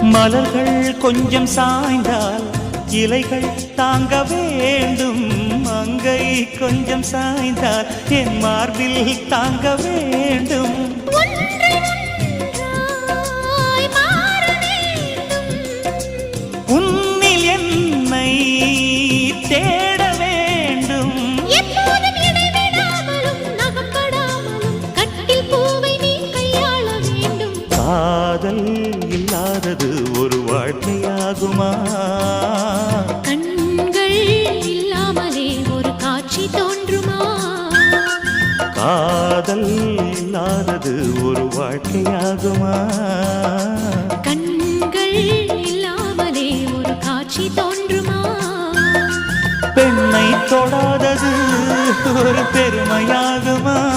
மலர்கள் கொஞ்சம் சாய்ந்தால் இலைகள் தாங்க வேண்டும். மங்கை கொஞ்சம் சாய்ந்தால் என் மார்பில் தாங்க வேண்டும். உன்னில் என்னை தேட வேண்டும். காதல் இல்லாதது ஒரு வாழ்க்கையாகுமா? கண்கள் இல்லாமலே ஒரு காட்சி தோன்றுமா? காதல் இல்லாதது ஒரு வாழ்க்கையாகுமா? கண்கள் இல்லாமலே ஒரு காட்சி தோன்றுமா? பெண்ணை தொடாதது ஒரு பெருமையாகுமா?